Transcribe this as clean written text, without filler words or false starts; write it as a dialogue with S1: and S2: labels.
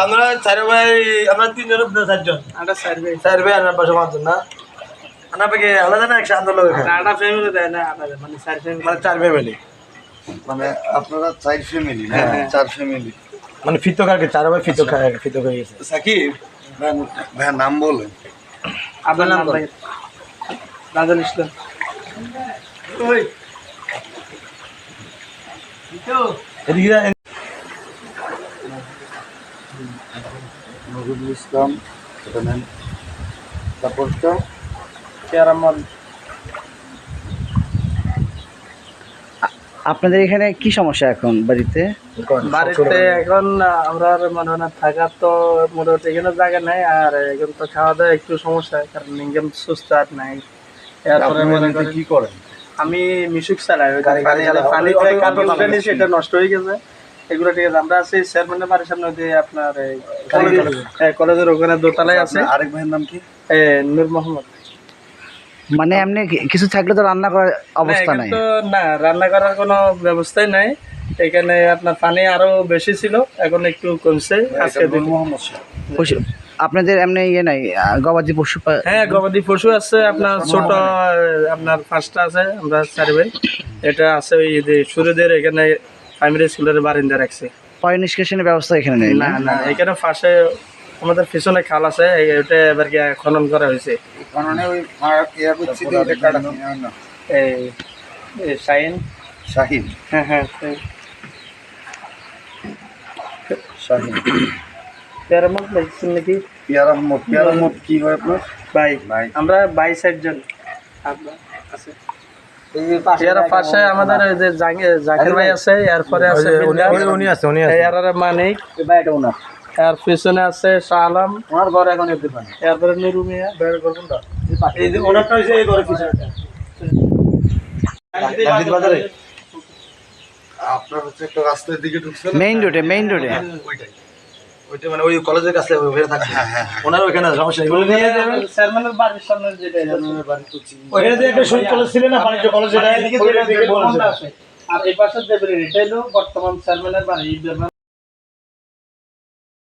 S1: আমরা চার ভাই, আমরা তিনজন চারজন, চার ভাই আর পাশে পাঁচজন না, আপনাকে আলাদা না একসাথে আন্দোলন আটা ফ্যামিলি দেয় না, মানে চার ফ্যামিলি, মানে চার ফ্যামিলি,
S2: মানে আপনারা 4 ফ্যামিলি না? 4 ফ্যামিলি
S1: মানে ফিতো খাকে চার ভাই ফিতো হয়ে গেছে।
S2: সাকিব ভাইয়া নাম বলেন।
S1: আপনার নাম ভাই? রাজল ইসলাম। এদিকে
S2: নজরুল ইসলাম, এটা নেন। তারপরটা
S3: আপনাদের এখানে কি সমস্যা এখন বাড়িতে?
S1: বাড়িতে এখন আমরা মনে হয় না থাকার তো মোটামুটি এখানে জায়গা নাই, আর এখন তো খাওয়া দাওয়া একটু সমস্যা, কারণ ইনকাম সুস্থ আর নাই। এরপরে মনে করেন
S2: কি করেন?
S1: আমি মিশুক চালাই, পানি সেটা নষ্ট হয়ে গেছে, এগুলো ঠিক আছে। আমরা আছি চেয়ারম্যানের বাড়ির সামনে, যে আপনার কলেজের ওখানে দোতলায় আছে।
S2: আরেক ভাইয়ের নাম কি?
S1: নূর মোহাম্মদ।
S3: মানে এমনি কিছু থাকলে তো রান্না করার অবস্থা নাই?
S1: না, রান্না করার কোনো ব্যবস্থাই নাই এখানে। আপনার পানি আরো বেশি ছিল, এখন একটু কমছে। আজকে
S3: আপনাদের এমনি ইয়ে নাই গবাদি পশু?
S1: হ্যাঁ, গবাদি পশু আছে আপনার, ছোট আপনার 5টা আছে, আমরা 4 ভাই। এটা আছে ওই যে সূর্যদের এখানে প্রাইমারি স্কুলের বারিন্দা রাখছে।
S3: পয় নিষ্কাশনের ব্যবস্থা এখানে নেই?
S1: না না, এখানে পাশে আমাদের পিছনে খাল আছে, ওটা এবার কি খনন করা হয়েছে। এই শাহিন।
S2: শাহিন?
S1: হ্যাঁ হ্যাঁ,
S2: শাহিন।
S1: পেয়ার আহমদ লাগছেন নাকি?
S2: পিয়ার আহমদ। পিয়ার আহমদ কি হয় আপনার
S1: ভাই?
S2: ভাই
S1: আমরা 22 জন আছে। পাশে আমাদের ওই যে জাকির ভাই আছে, এরপরে আছে উনি আছে মানিক, এর পিছনে আছে শাহ আলম, ওনার ঘর এখন এরপরে নুরু মিয়া। এই যে ওনারটা হইছে এই ঘরের পিছনেটা
S2: আপনার হচ্ছে একটা রাস্তার দিকে ঢুকছেন,
S3: মেইন রোডে
S1: ওইটা মানে ওই কলেজের কাছে ওখানে থাকে। ওনার ওখানে সমস্যা, এগুলো নিয়ে যাবেন চেয়ারম্যানের বাড়ির সামনে, যেটা ওখানে যে একটা শহীদ কলেজ ছিল না, বাণিজ্য কলেজ, যেটা আর এই পাশে যে এটাই বর্তমান চেয়ারম্যানের বাড়ি।